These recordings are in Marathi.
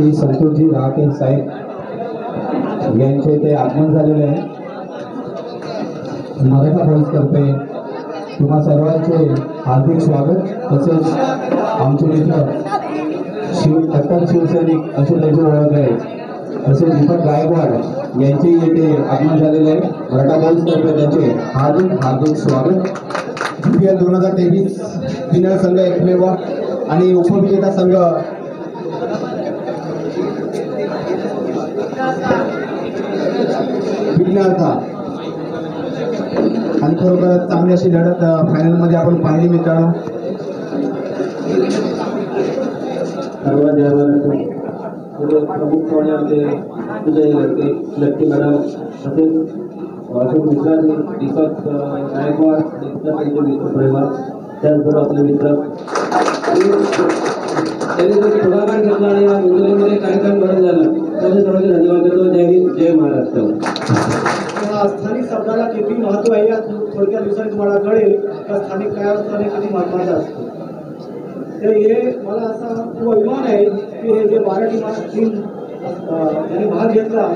श्री संतोषजी राहटे साहेब यांचे ते आगमन झालेले आहे। मराठा भोईसतर्फे तुम्हा सर्वांचे हार्दिक स्वागत। तसेच आमचे मित्र कट्टर शिवसैनिक असे त्यांची ओळख आहे, तसेच दीपक गायकवाड यांचे येथे आगमन झालेले आहे। मराठा भोईसतर्फे त्यांचे हार्दिक हार्दिक स्वागत। IPL 2023 फिनल संघ एकमेव आणि उपविजेता संघ विघ्नहर्ता आणि खरोखरच चांगली अशी लढत फायनलमध्ये आपण पाहिली मित्रांनो। प्रमुखपणे आमचे विजय लक्की मॅडम तसेच अशोक मिश्राजी, दीपक गायकवाड आणि इतर त्यांचे मित्रपरिवार, त्याचबरोबर आपले मित्र त्यांनी जो पुढाकार घेतला आणि या मुंबईमध्ये कार्यक्रम बरं झालं त्याचे सर्वांचे धन्यवाद देतो। जय हिंद, जय महाराष्ट्र। स्थानिक शब्दाला किती महत्व आहे या थोडक्या दिवसांनी तुम्हाला कळेल का स्थानिक काय असतं आणि किती महत्वाचं असतं। तर हे मला असा खूप अभिमान आहे की हे जे 12 टीम त्यांनी भाग घेतला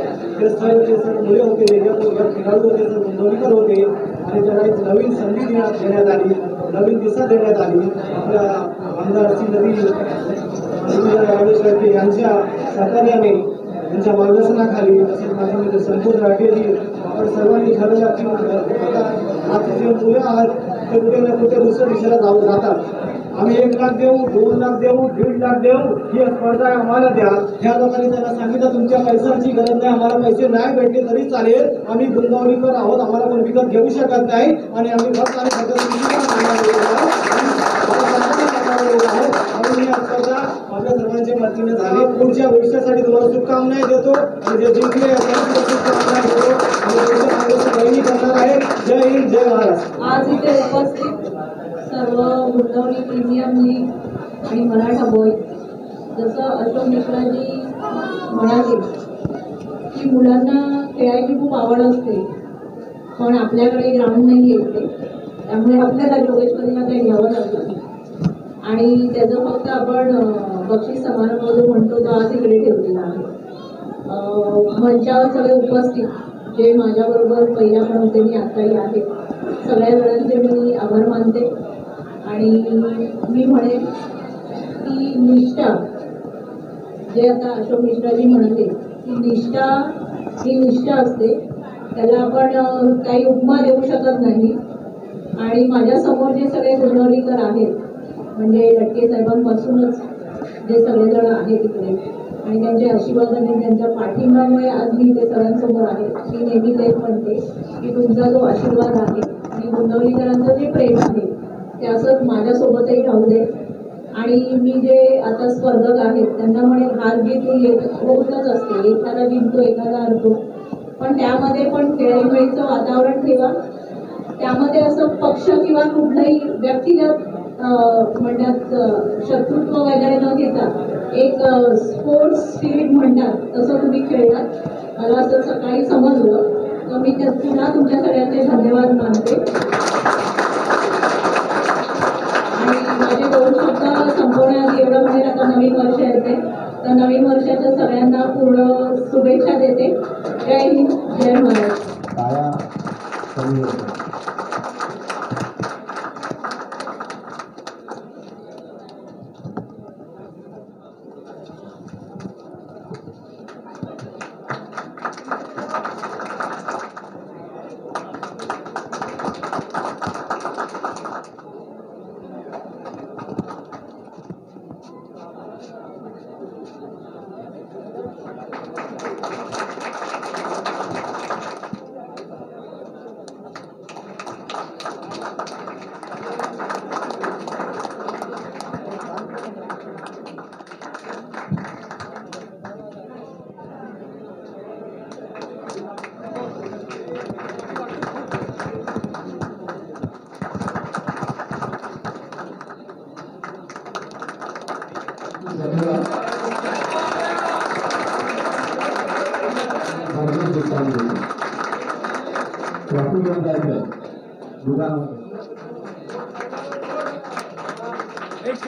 ते सर्व मुले होते, वेगवेगळे खेळाडू होते, सर्व नोंदणीकर होते आणि त्याला एक नवीन संधी देण्यात आली, नवीन दिशा देण्यात आली। आपल्या आमदार श्री नवी यांच्या सहकार्याने त्यांच्या मार्गदर्शनाखाली तसेच माझे मित्र संतोष राठेजी आपण सर्वांनी ठरवलं की आता जे मुलं आहेत ते कुठे ना कुठे दुसऱ्या दिशेला जातात। आम्ही 1 लाख देऊ, 2 लाख देऊ, 1.5 लाख देऊ, ही स्पर्धा आम्हाला द्या। ह्या लोकांनी त्यांना सांगितलं तुमच्या पैशांची गरज नाही, आम्हाला पैसे नाही भेटले तरी चालेल, आम्ही गुंतवणूकदार आहोत, आम्हाला कोण विकत घेऊ शकत नाही आणि आम्ही फक्त आणि आपल्या सर्वांच्या मदतीने झाले। पुढच्या भविष्यासाठी तुम्हाला शुभकामनाएं देतो आणि जे जिंकले शुभकामना देतो आणि करणार आहे। जय हिंद, जय महाराष्ट्र। आज इथे उपस्थित सर्व मुंडवणी प्रीमियम लीग आणि मराठा बॉय, जसं अशोक मिश्राजी म्हणाले की मुलांना खेळायची खूप आवड असते पण आपल्याकडे ग्राउंड नाही येते, त्यामुळे आपल्याला योगेश्वरीला काही घ्यावं लागलं आणि त्याचं फक्त आपण बक्षीस समारंभ जो म्हणतो तो आज इकडे ठेवलेला आहे। मंचावर सगळे उपस्थित जे माझ्याबरोबर पहिल्या पण होते मी आत्ताही आहे, सगळ्या जणांचे मी आभार मानते आणि मी म्हणेन की निष्ठा, जे आता अशोक मिश्राजी म्हणाले की निष्ठा ही निष्ठा असते, त्याला आपण काही उपमा देऊ शकत नाही। आणि माझ्यासमोर जे सगळे गुणवणीकर आहेत म्हणजे लटके साहेबांपासूनच जे सगळेजण आहेत इकडे आणि त्यांचे आशीर्वाद आणि त्यांच्या पाठिंब्यामुळे आज मी इथे सगळ्यांसमोर आहे। मी नेहमी तेच म्हणते की तुमचा जो आशीर्वाद आहे आणि गुंतवणूकदारांचं जे प्रेम आहे ते असंच माझ्यासोबतही राहू दे। आणि मी जे आता स्पर्धक आहेत त्यांना म्हणेन हार जीत ही होतच असते, एखादा जिंकतो एखादा हरतो, पण त्यामध्ये पण खेळीमेळीचं वातावरण ठेवा। त्यामध्ये असं पक्ष किंवा कुठलंही व्यक्तिगत म्हणतात शत्रुत्व वगैरे न घेता एक स्पोर्ट्स स्पिरिट म्हणतात तसं तुम्ही खेळलात। मला असं सकाळी समजलं तर मी पुन्हा तुमच्या सगळ्यांचे धन्यवाद मानते आणि माझे 2 शब्द संपवण्याआधी एवढं म्हणेल आता नवीन वर्ष येते तर नवीन वर्षाच्या सगळ्यांना पूर्ण शुभेच्छा देते। जय हिंद, जय महाराष्ट्र।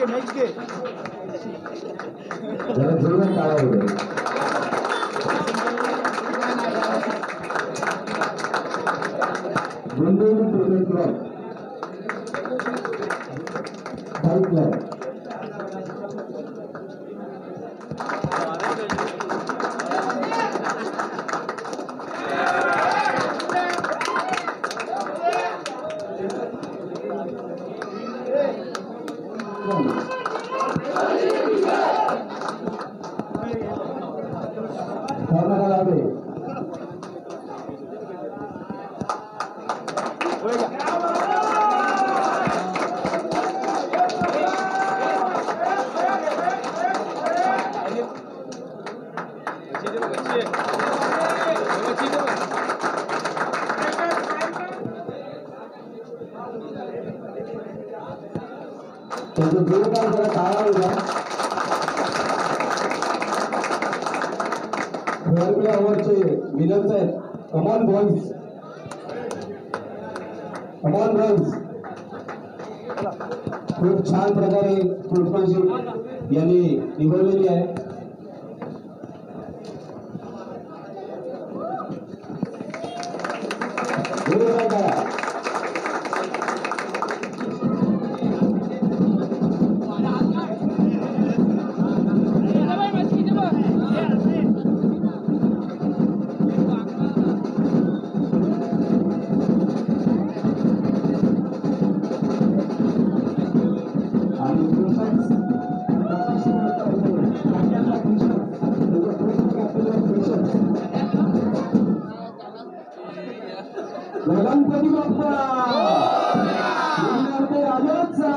नेक्स्ट जरा जोरात टाळा वगैरे. गुंडोली क्रिकेट क्लब, फाईट क्लब. त्यांचं जोरदार जरा टाळा होता. फेअरप्ले अवॉर्डचे विनर्स आहेत कमॉन बॉईज. कमॉन बॉईज खूप छान प्रकारे स्पोर्ट्समॅनशिप यांनी निभवलेली आहे. जोरदार टाळा. गणपती बाप्पा राजाचा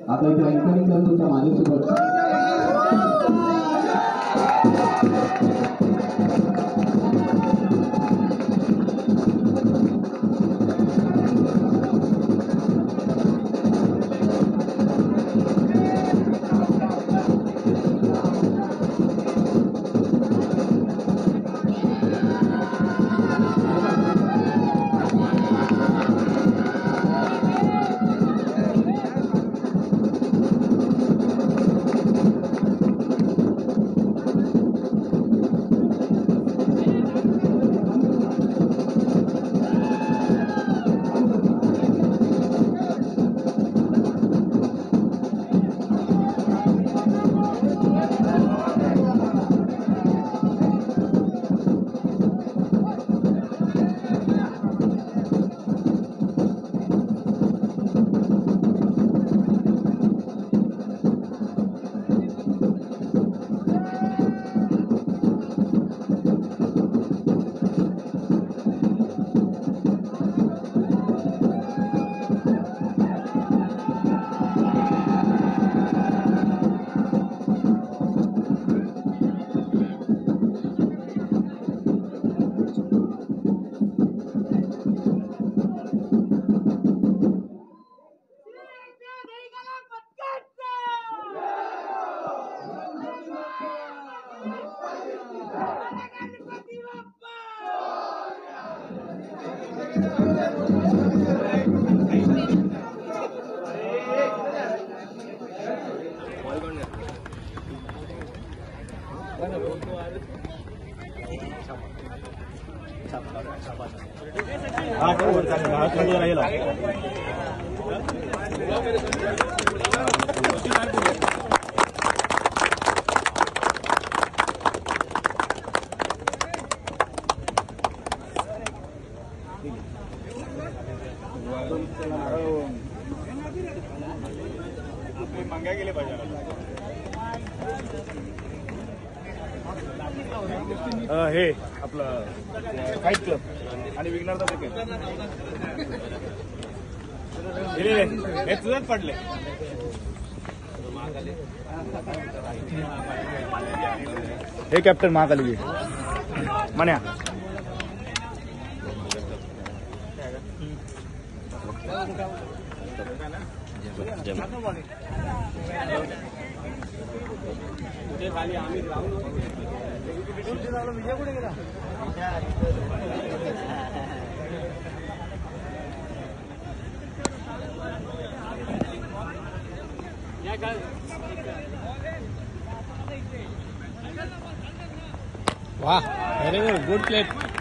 आपल्या इथे अँकरिंग करत होता माझ्यासोबत. हे आपलं फाईट क्लब आणि विघ्नरचा क्रिकेट हे तुझंच पडले. हे कॅप्टन महाकाली मन्या विजय कुठे गेला? वाह, व्हेरी गुड, गुड प्लेट.